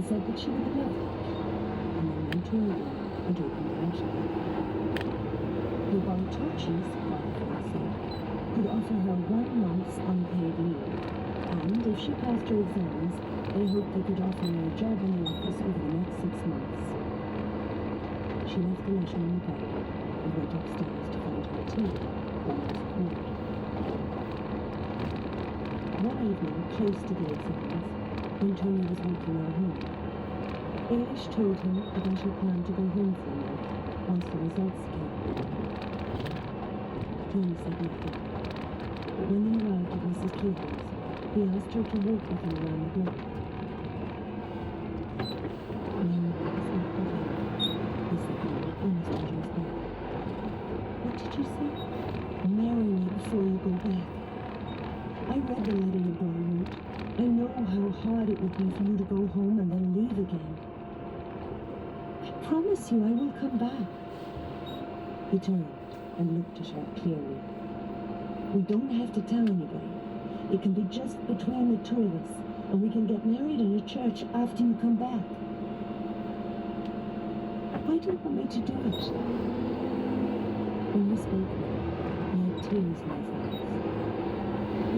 said that she would love it, and then went to her room and opened the letter. The Bartoccis, Firefly said, could offer her 1 month's unpaid leave, and if she passed her exams, they hoped they could offer her a job in the office over the next 6 months. She left the letter on the bed and went upstairs to find her tea, almost cold. One evening, close to the exams, when Tony was walking her home, Ailish told him about her plan to go home for a month once the results came. Tony said nothing. When they arrived at Mrs. Keegan's, he asked her to walk with him around the block. Mary was not again, he said now, almost under his breath. What did you say? Marry me before you go back. I read the letter your boy wrote. I know how hard it would be for you to go home and then leave again. I promise you I will come back. He turned and looked at her clearly. We don't have to tell anybody. It can be just between the two of us, and we can get married in a church after you come back. Why do you want me to do it? When he spoke now, he had tears in his eyes.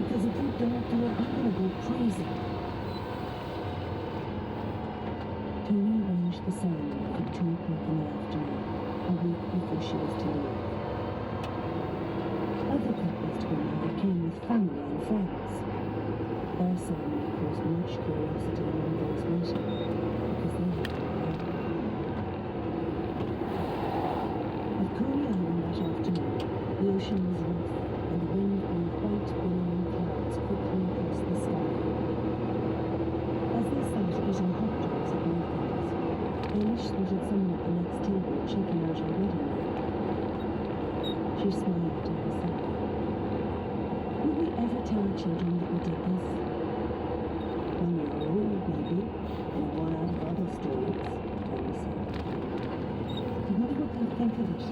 Because if you don't do it, I'm going to go crazy. Tony arranged the ceremony for 2 o'clock in the afternoon, a week before she was to leave. Other couples to be married came with family and friends. Their ceremony caused much curiosity among those waiting, because they had no plan. At Coney Island that afternoon, the ocean was rough, and the wind blew white billowing clouds quickly across the sky. As they sat eating hot dogs at Nathan's, Ailish spotted someone at the next table checking out her wedding ring. She smiled to herself. Will we ever tell our children that we did this? When we are old, maybe, and one out of other stories, Tony said. I wonder what they'll think of it.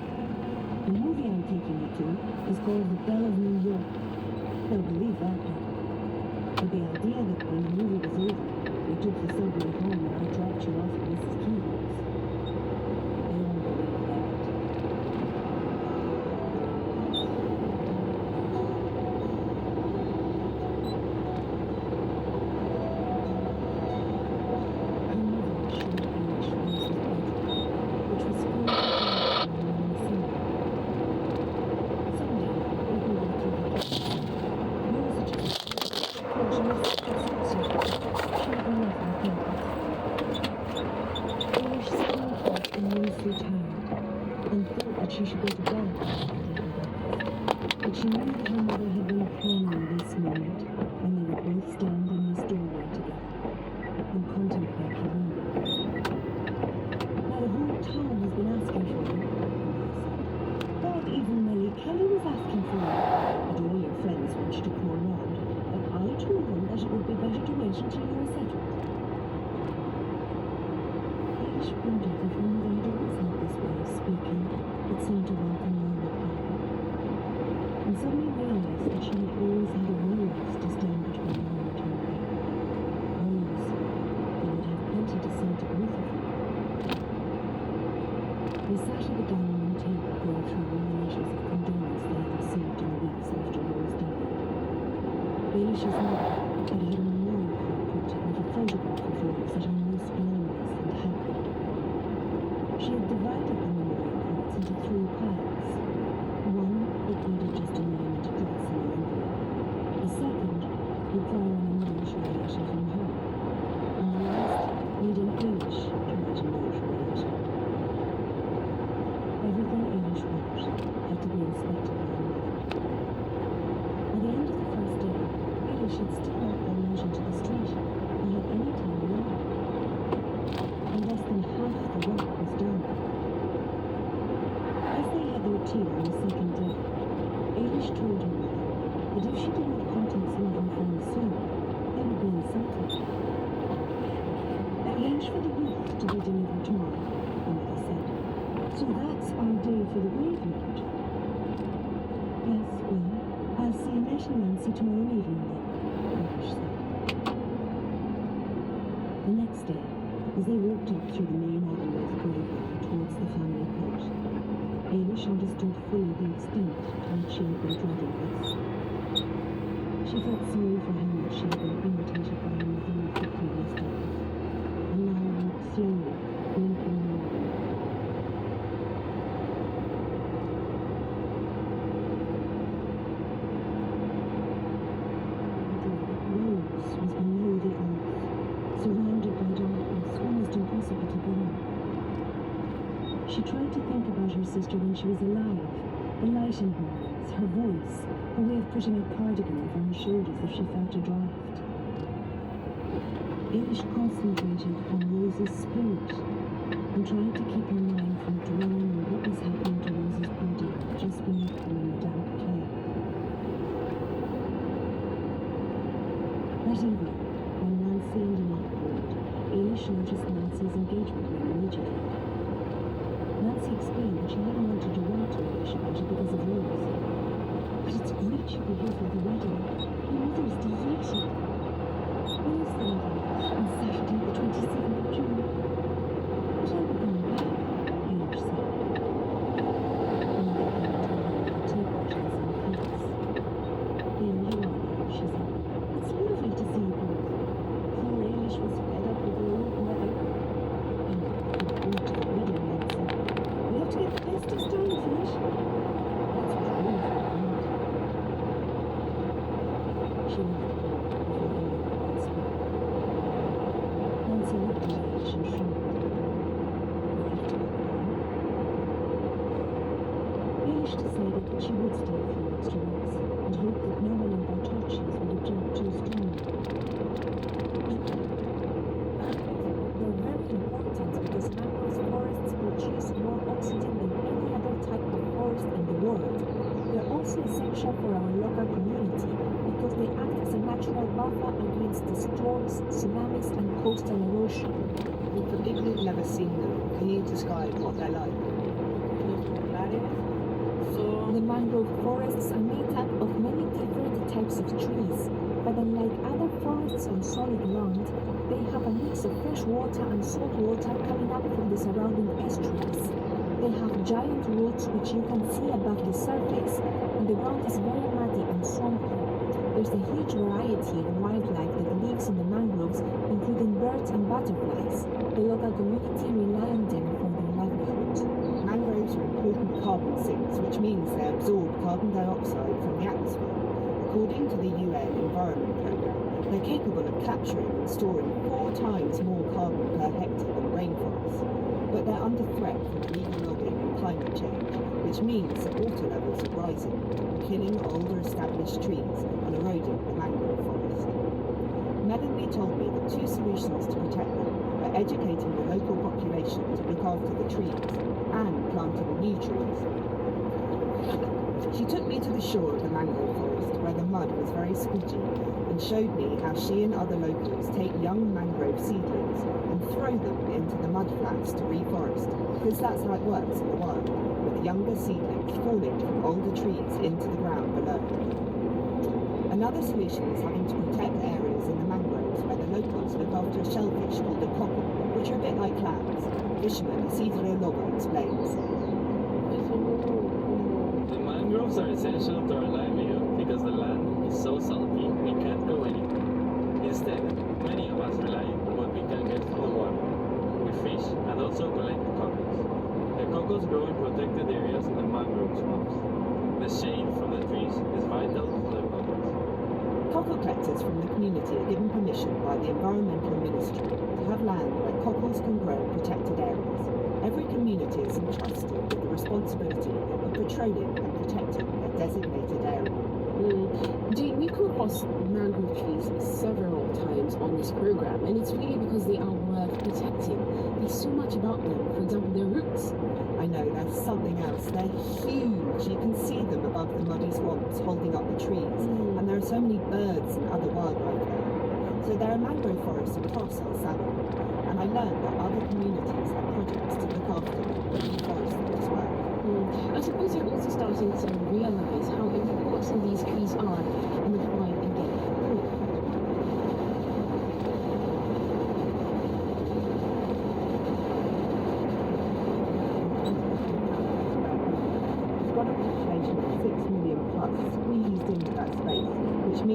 The movie I'm taking you to is called The Belle of New York. They'll believe that bit. But the idea that when the movie was over, we took the subway home and I dropped you off at Mrs. Keegan's. They won't believe that. She should go to bed, but she knew that her mother had been planning this moment when they would both stand in this doorway together and contemplate the room. Now the whole town has been asking for you, said. God, even Melly Kelly was asking for you, and all your friends want you to call round, but I told them that it would be better to wait until you were settled. Ailish wondered if her mother had always had this way of speaking. It seemed to welcome no reply, and suddenly realized that she had always had a rose to stand between her and Tony. Rose, who would have plenty to say to both of them. They sat at the dining room table going through all the letters of condolence they had received in the weeks after Rose died. Ailish's mother had had a memorial card printed with a photograph of Rose at her most glorious and happy. She had divided the memorial cards into 3 piles. One included just a name and address in the envelope. The second requiring a note or a letter from her. And the last needing Ailish to write a note or a letter. Everything Ailish wrote had to be inspected by her mother. By the end of the first day, Ailish had still not gone out into the street or had any time alone. And less than half the work was done. As they had their tea on the second day, Ailish told her mother that if she did not contact some of her friends soon, they would be insulted. Arrange for the wreath to be delivered tomorrow, her mother said. So that's our day for the graveyard. Yes, well, I'll see Annette and Nancy tomorrow evening then, Ailish said. The next day, As they walked up through the main avenue of graveyard towards the family plot, Ailish understood fully the extent to which she had been dreading this. She felt sorry for him that she had been irritated by him within the previous days, and now walked slowly, blinking along. Rose was below the earth, surrounded by darkness, almost impossible to go. She tried to think about her sister when she was alive, the light in her eyes, her voice, her way of putting a cardigan over her shoulders if she felt a draft. Ailish concentrated on Rose's spirit and tried to keep her mind from dwelling on what was happening to Rose's body just beneath her in the damp clay. That evening, when Nancy and Annette called, Ailish noticed Nancy's engagement ring immediately. Nancy explained that she hadn't wanted to write to Ailish about it because of Rose. But it's great you'll be here for the wedding. Your mother is delighted. When is the wedding? On Saturday, the 27th of June. But I'll be coming back, Ailish said. And I began to her the tea bottles and cakes. There you are now, she said. It's lovely to see you both. Poor Ailish was fed up with her old mother. And look forward to the wedding, Nancy. We have to get the best of Stonefish. That's what Rose would want. She left the room before any of them could speak. Nancy looked at Ailish and shrugged. We have to go now. Ailish decided that she would stay a few extra weeks and hoped that no one in Bartocci's would object too strongly. They're very important because mangrove forests produce more oxygen than any other type of forest in the world. They're also essential for our local community because they act as a natural buffer against the storms, tsunamis, and coastal erosion. For people who've never seen them, can you describe what they're like? The mangrove forests are made up of many different types of trees, but unlike other forests on solid land, they have a mix of fresh water and salt water coming up from the surrounding estuaries. They have giant roots which you can see above the surface, and the ground is very muddy and swampy. There's a huge variety of wildlife that lives in the mangroves, including birds and butterflies. The local community rely on them for their livelihood. Mangroves are important carbon sinks, which means they absorb carbon dioxide from the atmosphere. According to the UN Environment Programme, they're capable of capturing and storing 4 times more carbon per hectare than rainforests. But they're under threat from illegal logging and climate change, which means that water levels are rising, killing older established trees and eroding the mangrove forest. Melanie told me that 2 solutions to protect them are educating the local population to look after the trees and planting new trees. She took me to the shore of the mangrove forest where the mud was very squidgy and showed me how she and other locals take young mangrove seedlings and throw them into the mud flats to reforest, because that's how it works in the wild, with younger seedlings falling from older trees into the ground below. Another solution is having to protect areas in the mangroves where the locals look after a shellfish called a cockle, which are a bit like clams. Fisherman Isidro Lobo explains. The mangroves are essential to our livelihood because the land is so salty we can't go anywhere. Instead, many of us rely on what we can get from the water. We fish and also collect cockles. The cockles grow in protected areas in the mangrove swamps. The shade from the trees is vital for the cockles. Cockle collectors from the community are given permission by the Environmental Ministry to have land where cockles can grow in protected areas. Every community is entrusted with the responsibility of patrolling and protecting their designated area. Jane, we come across mangrove trees several times on this program, and it's really because they are worth protecting. There's so much about them. For example, their roots. I know, there's something else. They're huge. You can see them above the muddy swamps holding up the trees. And there are so many birds and other wildlife there. So there are mangrove forests across El Salvador. And I learned that other communities have projects to look after them and reforest them as well. I suppose you're also starting to realize how important these trees are in the fight against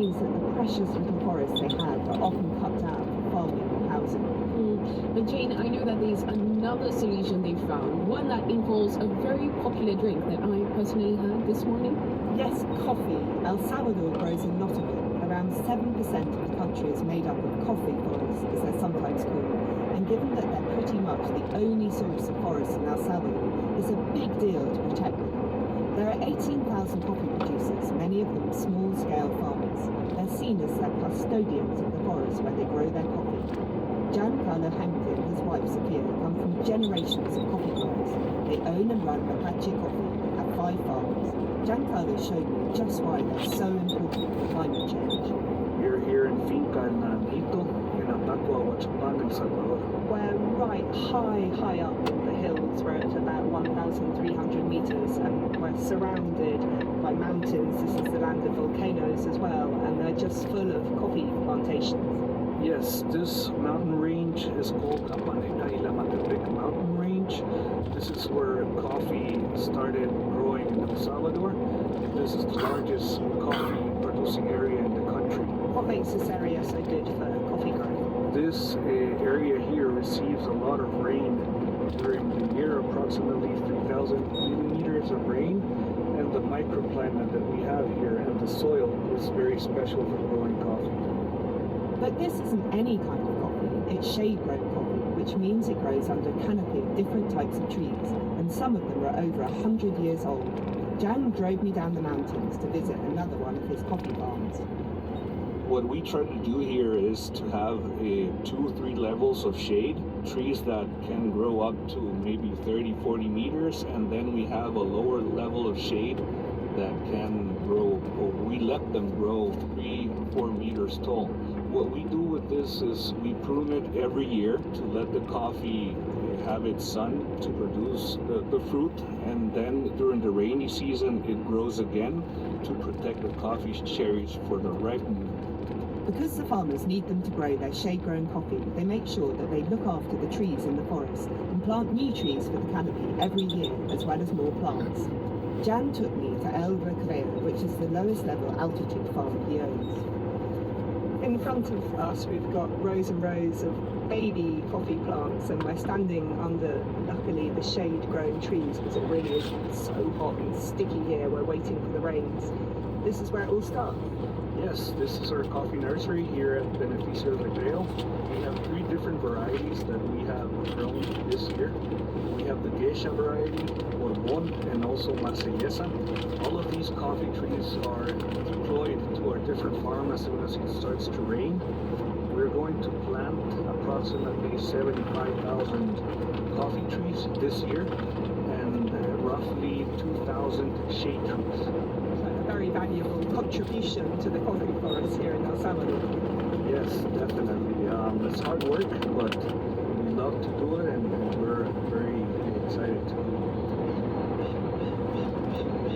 means that the precious little forests they have are often cut down for farming or housing. But Jane, I know that there's another solution they've found, one that involves a very popular drink that I personally had this morning. Yes, coffee. El Salvador grows a lot of it. Around 7% of the country is made up of coffee forests, as they're sometimes called. And given that they're pretty much the only source of forests in El Salvador, it's a big deal to protect them. There are 18,000 coffee producers, many of them small-scale farmers. They're seen as the custodians of the forest where they grow their coffee. Giancarlo Hampton and his wife Sophia come from generations of coffee growers. They own and run Apache Coffee and have 5 farms. Giancarlo showed me just why they're so important for climate change. We're here in Finca El Naranjito in Atacua, Huachapan, El Salvador. We're right high up in the hills. We're at about 1,300 meters and we're surrounded by mountains. This is the land of volcanoes as well, and they're just full of coffee plantations. Yes, this mountain range is called Capanega y La Matepec Mountain Range. This is where coffee started growing in El Salvador. This is the largest coffee producing area in the country. What makes this area so good for coffee growing? This area here receives a lot of rain during the year, approximately 3,000 millimeters of rain, and the microclimate that we have here and the soil is very special for growing coffee. But this isn't any kind of coffee, it's shade-grown coffee, which means it grows under a canopy of different types of trees, and some of them are over 100 years old. Jan drove me down the mountains to visit another one of his coffee farms. What we try to do here is to have 2 or 3 levels of shade, trees that can grow up to maybe 30, 40 meters, and then we have a lower level of shade that can grow, or we let them grow 3 or 4 meters tall. What we do with this is we prune it every year to let the coffee have its sun to produce the fruit, and then during the rainy season it grows again to protect the coffee cherries for the ripening. Because the farmers need them to grow their shade-grown coffee, they make sure that they look after the trees in the forest and plant new trees for the canopy every year, as well as more plants. Jan took me to El Recreo, which is the lowest level altitude farm he owns. In front of us we've got rows and rows of baby coffee plants, and we're standing under, luckily, the shade-grown trees because it really is so hot and sticky here. We're waiting for the rains. This is where it all starts. Yes, this is our coffee nursery here at Beneficio Recreo. We have 3 different varieties that we have grown this year. We have the Geisha variety, Bourbon, and also Marsellesa. All of these coffee trees are deployed to our different farms as soon as it starts to rain. We're going to plant approximately 75,000 coffee trees this year and roughly 2,000 shade trees. A very valuable contribution to the coffee forest here in El Salvador. Yes, definitely. It's hard work, but we love to do it, and we're very excited to do it.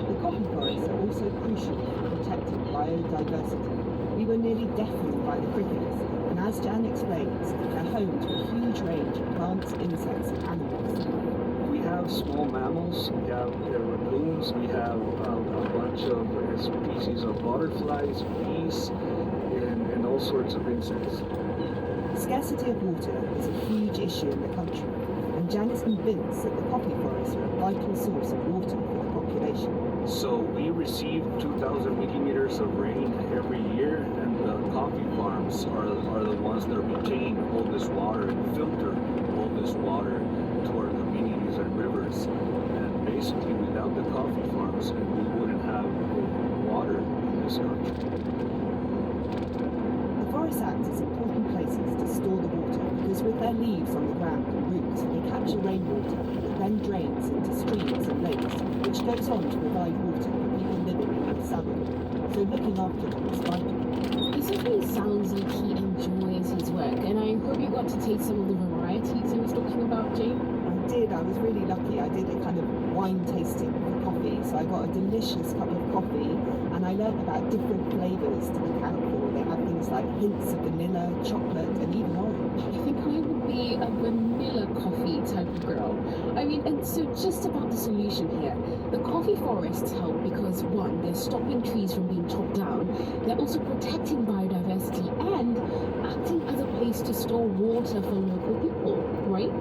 The coffee forests are also crucial for protecting biodiversity. We were nearly deafened by the crickets, and as Jan explains, they're home to a huge range of plants, insects, and animals. We have small mammals, we have raccoons, we have a bunch of species of butterflies, bees, and all sorts of insects. Scarcity of water is a huge issue in the country, and Jan is convinced that the coffee forests are a vital source of water for the population. So we receive 2,000 millimeters of rain every year, and the coffee farms are the ones that retain all this water and filter all this water to our communities and rivers. And basically without the coffee farms, we wouldn't have water in this country. The forests act as important places to store the water because with their leaves on the ground and roots, they capture rainwater that then drains into streams and lakes, which goes on to provide water for people living in El Salvador. So looking after them is vital. It certainly sounds like he enjoys his work, and I hope you got to taste some of the varieties he was talking about, Jane. I did. I was really lucky. I did a kind of wine tasting for coffee. So I got a delicious cup of coffee, and I learned about different flavours to look out for. They have things like hints of vanilla, chocolate, and even orange. I think I would be a vanilla coffee type of girl. I mean, and so just about the solution here. The coffee forests help because one, they're stopping trees from being chopped down. They're also protecting biodiversity and acting as a place to store water for local people, right?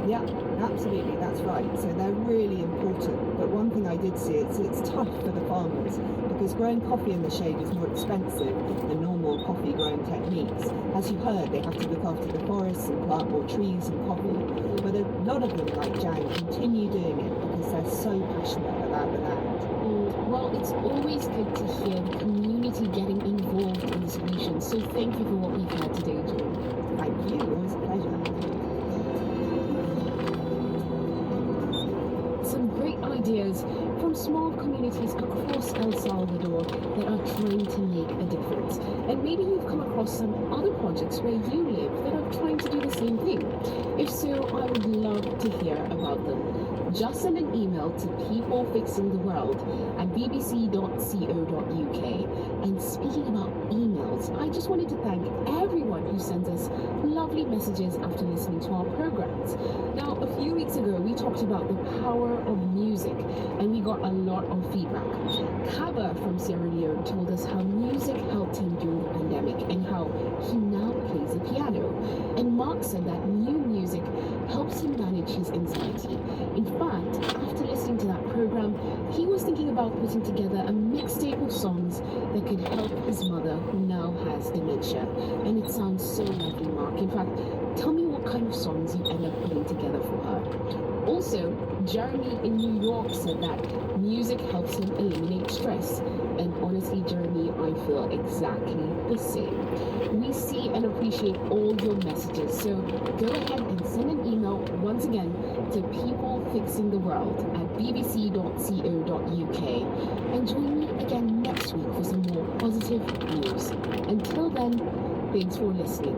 Yeah, absolutely, that's right. So they're really important. But one thing I did see, it's tough for the farmers because growing coffee in the shade is more expensive than normal coffee growing techniques. As you heard, they have to look after the forests and plant more trees and coffee. But a lot of them, like Jang, continue doing it because they're so passionate about the land. Well, it's always good to hear the community getting involved in the solution. So thank you for what we've had today, Jane. Thank you, always a pleasure. Some great ideas from small communities across El Salvador that are trying to make a difference. And maybe you've come across some other projects where you live that are trying to do the same thing. If so, I would love to hear about them. Just send an email to peoplefixingtheworld@bbc.co.uk. And speaking about emails, I just wanted to thank everyone who sends us lovely messages after listening to our programs. Now, a few weeks ago, we talked about the power of music, and we got a lot of feedback. Kaba from Sierra Leone told us how music helped him during the pandemic and how he now plays the piano. And Mark said that new music helps him manage his anxiety. In fact, after listening to that program, he was thinking about putting together a mixtape of songs that could help his mother, who now has dementia. And it sounds so lovely, Mark. In fact, tell me what kind of songs you end up putting together for her. Also, Jeremy in New York said that music helps him eliminate stress. And honestly, Jeremy, I feel exactly the same. We see and appreciate all your messages, so go ahead and send an email once again to peoplefixingtheworld@bbc.co.uk and join me again next week for some more positive news. Until then, thanks for listening.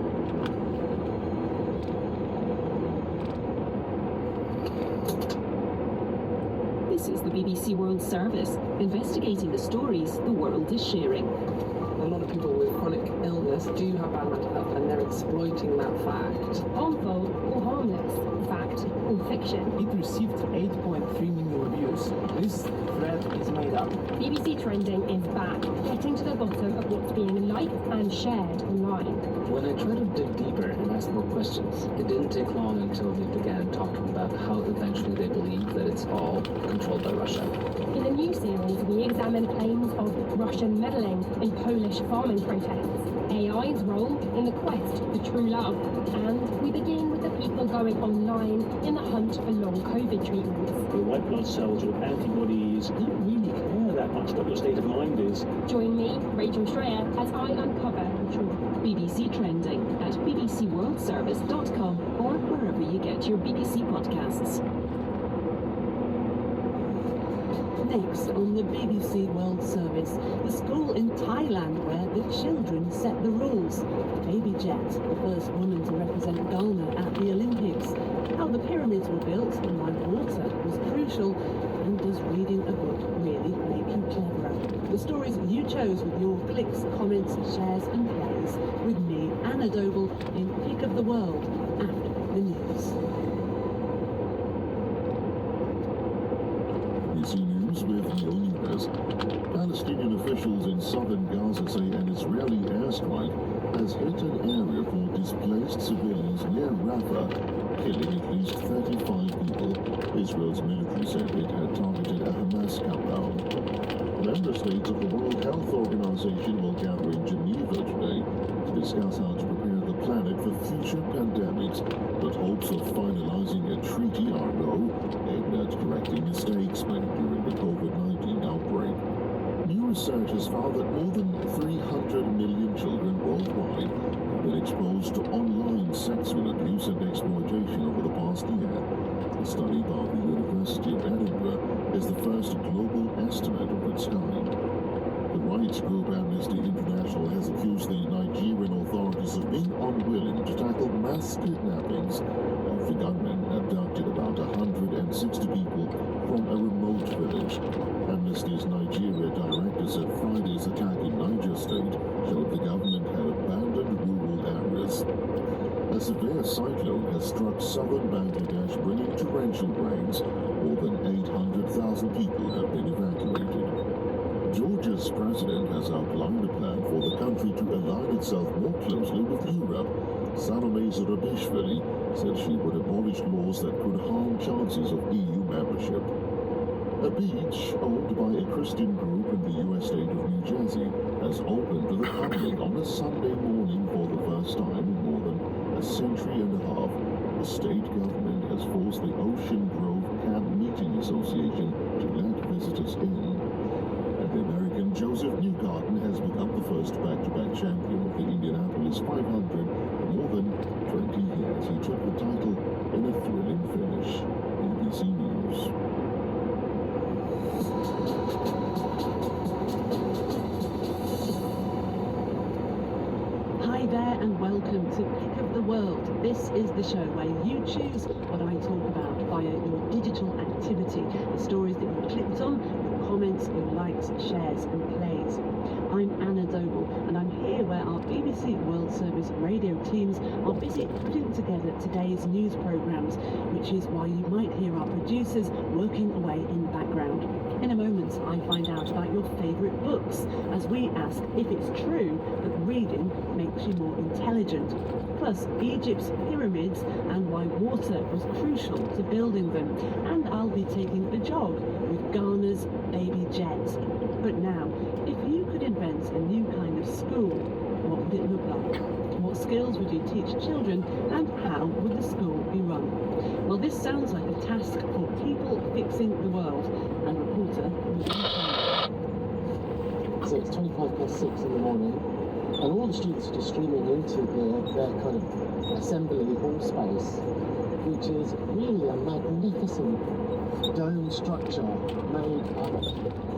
This is the BBC World Service, investigating the stories the world is sharing. A lot of people with chronic illness do have bad mental health, and they're exploiting that fact. Harmful or harmless, fact or fiction. It received 8.3 million reviews. This thread is made up. BBC Trending is back, getting to the bottom of what's being liked and shared online. When I tried to dig deeper and ask more questions, it didn't take long until they began talking about how eventually they believe that it's all controlled by Russia. In the new series, we examine claims of Russian meddling in Polish farming protests, AI's role in the quest for true love, and we begin with the people going online in the hunt for long COVID treatments. The white blood cells with antibodies don't really care that much what your state of mind is. Join me, Rachel Schreier, as I uncover the truth. BBC Trending at bbcworldservice.com or wherever you get your BBC podcasts. Next on the BBC World Service, the school in Thailand where the children set the rules. Baby Jet, the first woman to represent Ghana at the Olympics. How the pyramids were built and why water was crucial. And does reading a book really make you cleverer? The stories you chose with your clicks, comments, shares and plays. With me, Anna Doble, in Pick of the World after the news. BBC News with Neil Nunes. Palestinian officials in southern Gaza say an Israeli airstrike has hit an area for displaced civilians near Rafah, killing at least 35 people. Israel's military said it had targeted a Hamas compound. Member states of the World Health Organization will gather in Geneva today to discuss how to prepare the planet for future pandemics, but hopes of finalizing a treaty are low, aimed at correcting mistakes made during the COVID-19 outbreak. New research has found that more than 300 million children worldwide have been exposed to online sexual abuse and exploitation over the past year. A study by the University of Edinburgh is the first global estimate of its kind. The rights group Amnesty International has accused the Nigerian authorities of being unwilling to tackle mass kidnappings. African gunmen abducted about 160 people from a remote village. Amnesty's Nigeria director said Friday's attack in Niger State showed the government had abandoned rural areas. A severe cyclone has has struck southern Bangladesh, bringing torrential rains. More than 800,000 people have been evacuated. Georgia's president has outlined a plan for the country to align itself more closely with Europe. Salome Zurabishvili said she would abolish laws that could harm chances of EU membership. A beach owned by a Christian group in the US state of New Jersey has opened to the public on a Sunday morning for the first time in more than a century and a half. The state government has forced the Ocean Grove Camp Meeting Association to let visitors in. And the American Joseph Newgarden has become the first back-to-back champion of the Indianapolis 500 in more than 20 years. He took the title in a thrilling finish. BBC News. Hi there and welcome to Pick of the World. This is the show where you choose what I talk about via your digital activity, the stories that you clicked on, your comments, your likes, shares and plays. I'm Anna Doble and I'm here where our BBC World Service radio teams are busy putting together today's news programmes, which is why you might hear our producers working away in the background. In a moment, I find out about your favourite books as we ask if it's true that reading makes you more intelligent. Plus, Egypt's pyramids and why water was crucial to building them. And I'll be taking a jog with Ghana's baby jets. But now, if you could invent a new kind of school, what would it look like? What skills would you teach children and how would the school be run? Well, this sounds like a task for people fixing the world. And reporter So it's 6:25 in the morning, and all the students are just streaming into their kind of assembly hall space, which is really a magnificent dome structure made of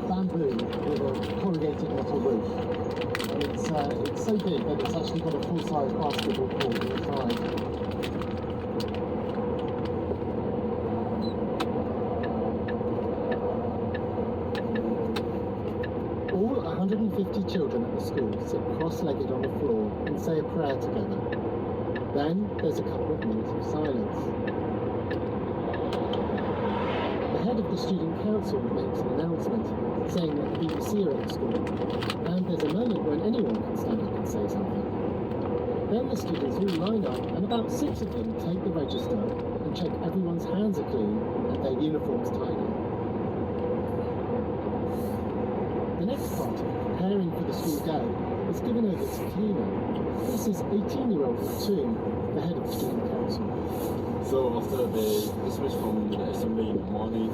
bamboo with a corrugated metal roof. And it's so big that it's actually got a full-size basketball court inside. All 150 children at the school sit cross-legged on the floor and say a prayer together. Then there's a couple of minutes of silence. The head of the student council makes an announcement saying that the BBC are at the school, and there's a moment when anyone can stand up and say something. Then the students all line up, and about 6 of them take the register and check everyone's hands are clean and their uniforms tidy. The next part of preparing for the school day is given over to Tina. This is 18-year-old Toon, the head of the student council. So after they dismiss from the assembly in the morning,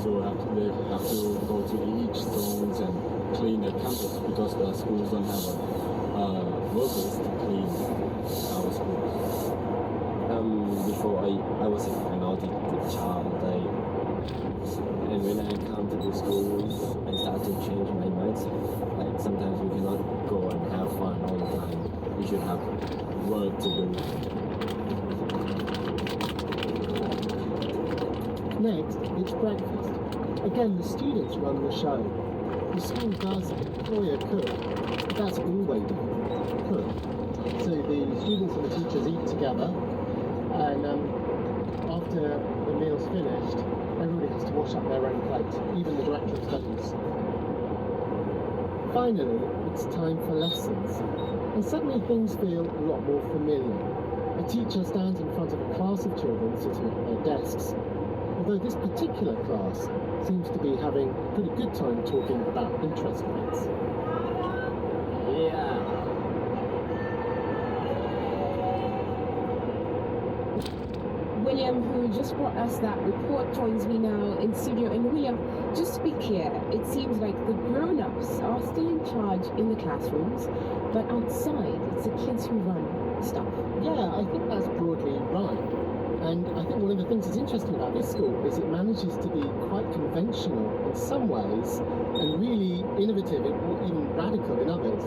so they have to go to each stones and clean the campus because the schools don't have workers to clean our schools. Before I was a naughty good child, and when I come to the school, I start to change my mindset. Like sometimes we cannot go and have fun all the time. We should have work to do. Next, it's breakfast. Again, the students run the show. The school does employ a cook, but that's all they do, cook. So the students and the teachers eat together, and after the meal's finished, everybody has to wash up their own plate, even the director of studies. Finally, it's time for lessons, and suddenly things feel a lot more familiar. A teacher stands in front of a class of children sitting at their desks, although this particular class seems to be having a pretty good time talking about interest rates. Yeah. William, who just brought us that report, joins me now in studio. And William, just to be clear, it seems like the grown-ups are still in charge in the classrooms, but outside it's the kids who run stuff. Yeah, I think that's broadly right. And I think one of the things that's interesting about this school is it manages to be quite conventional in some ways and really innovative or even radical in others.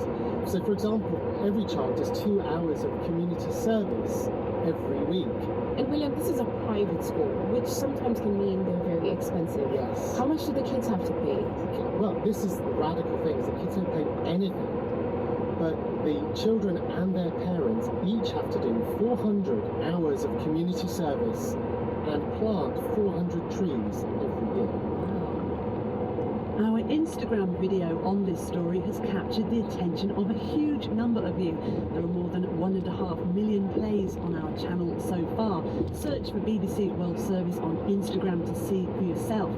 So for example, every child does 2 hours of community service every week. And William, this is a private school, which sometimes can mean they're very expensive. Yes. How much do the kids have to pay? Well, this is the radical thing, is the kids don't pay anything. But the children and their parents each have to do 400 hours of community service and plant 400 trees every year. Our Instagram video on this story has captured the attention of a huge number of you. There are more than 1.5 million plays on our channel so far. Search for BBC World Service on Instagram to see for yourself.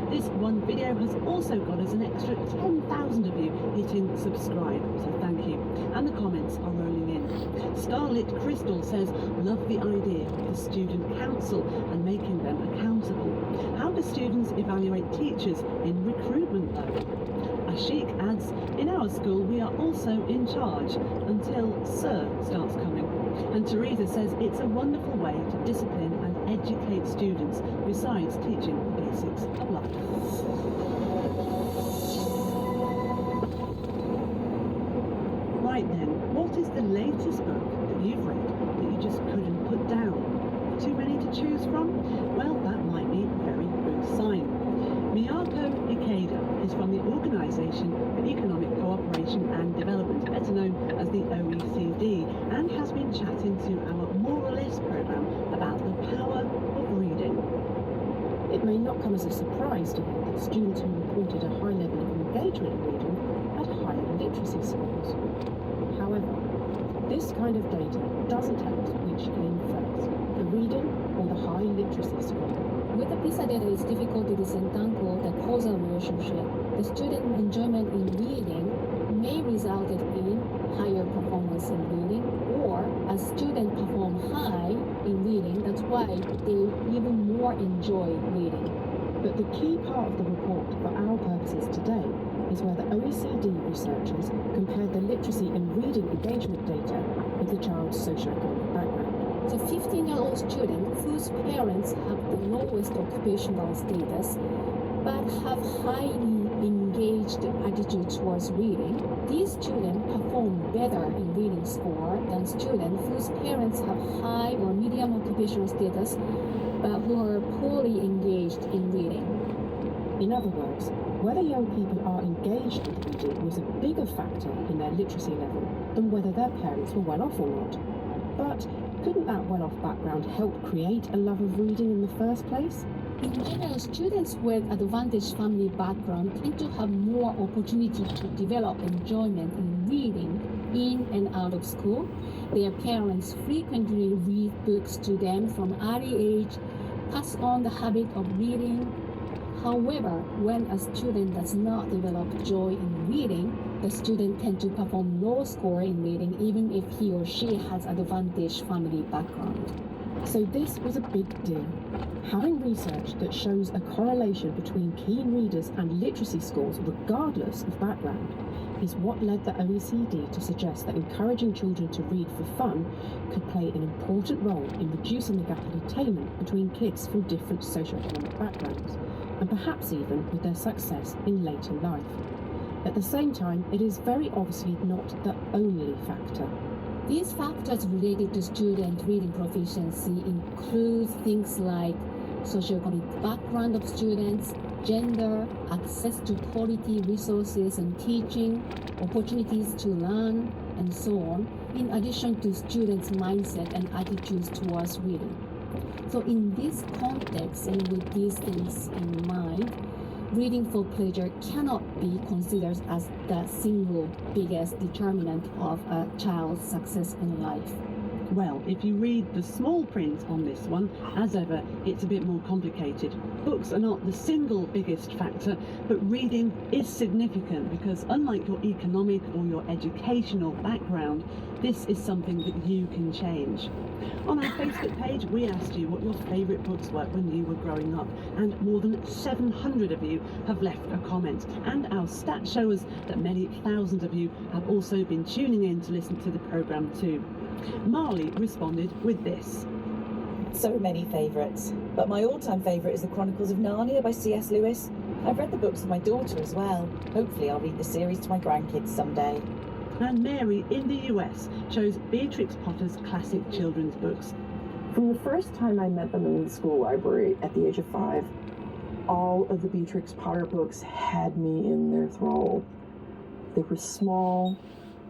This one video has also got us an extra 10,000 of you hitting subscribe, so thank you. And the comments are rolling in. Starlit Crystal says, love the idea of the student council and making them accountable. How do students evaluate teachers in recruitment though? Ashik adds, in our school we are also in charge until Sir starts coming. And Teresa says it's a wonderful way to discipline and educate students besides teaching the basics of life. Right then, what is the latest book that you've read that you just couldn't put down? Too many to choose from? Well, that might be a very good sign. Miyako Ikeda is from the Organisation for Economic Cooperation and Development, better known as the OECD, and has been chatting to our More or Less programme about the power of reading. It may not come as a surprise to hear that students who reported a high level of engagement in reading had higher literacy scores. However, this kind of data doesn't tell us which came first, the reading or the high literacy score. With the PISA data, it's difficult to disentangle the causal relationship. The student enjoyment in reading may result in higher performance in reading, or as students perform high in reading, that's why they even more enjoy reading. But the key part of the report for our purposes today is where the OECD researchers compared the literacy and reading engagement data with the child's socioeconomic background. So 15-year-old students whose parents have the lowest occupational status but have highly engaged attitude towards reading, these students perform better in reading score than students whose parents have high or medium occupational status but who are poorly engaged in reading. In other words, whether young people are engaged with reading was a bigger factor in their literacy level than whether their parents were well off or not. But couldn't that well-off background help create a love of reading in the first place? In general, students with advantaged family background tend to have more opportunity to develop enjoyment in reading in and out of school. Their parents frequently read books to them from early age, pass on the habit of reading. However, when a student does not develop joy in reading, the student tends to perform low score in reading even if he or she has advantaged family background. So this was a big deal. Having research that shows a correlation between keen readers and literacy scores regardless of background is what led the OECD to suggest that encouraging children to read for fun could play an important role in reducing the gap in attainment between kids from different socioeconomic backgrounds, and perhaps even with their success in later life. At the same time, it is very obviously not the only factor. These factors related to student reading proficiency include things like socioeconomic background of students, gender, access to quality resources and teaching, opportunities to learn, and so on, in addition to students' mindset and attitudes towards reading. So in this context and with these things in mind, reading for pleasure cannot be considered as the single biggest determinant of a child's success in life. Well, if you read the small print on this one, as ever, it's a bit more complicated. Books are not the single biggest factor, but reading is significant because unlike your economic or your educational background, this is something that you can change. On our Facebook page, we asked you what your favourite books were when you were growing up, and more than 700 of you have left a comment. And our stats show us that many thousands of you have also been tuning in to listen to the programme too. Marley responded with this. So many favourites, but my all-time favourite is The Chronicles of Narnia by C.S. Lewis. I've read the books with my daughter as well. Hopefully I'll read the series to my grandkids someday. And Mary in the US chose Beatrix Potter's classic children's books. From the first time I met them in the school library at the age of 5, all of the Beatrix Potter books had me in their thrall. They were small,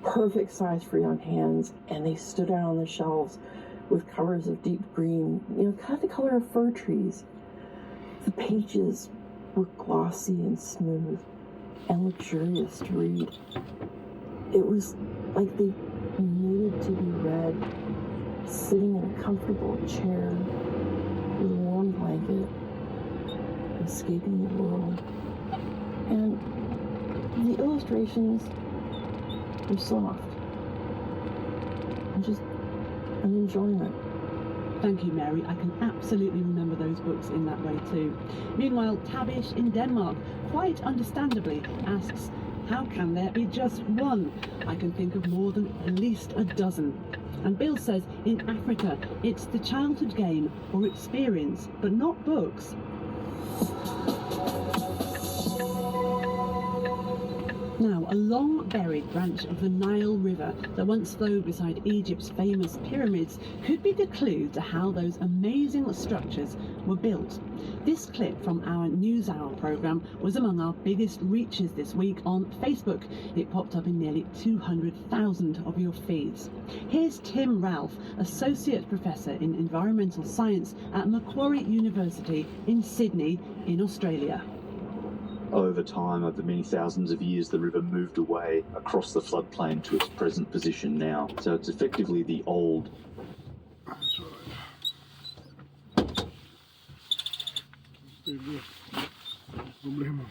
perfect size for young hands, and they stood out on the shelves with covers of deep green, kind of the color of fir trees. The pages were glossy and smooth and luxurious to read. It was like they needed to be read, sitting in a comfortable chair with a warm blanket, escaping the world. And the illustrations were soft. I'm enjoying it. Thank you, Mary. I can absolutely remember those books in that way too. Meanwhile, Tavish in Denmark, quite understandably, asks, how can there be just one? I can think of more than at least a dozen. And Bill says, in Africa, it's the childhood game or experience, but not books. Now, a long-buried branch of the Nile River that once flowed beside Egypt's famous pyramids could be the clue to how those amazing structures were built. This clip from our NewsHour programme was among our biggest reaches this week on Facebook. It popped up in nearly 200,000 of your feeds. Here's Tim Ralph, Associate Professor in Environmental Science at Macquarie University in Sydney in Australia. Over time, over many thousands of years, the river moved away across the floodplain to its present position now. So it's effectively the old. That's right. Problema.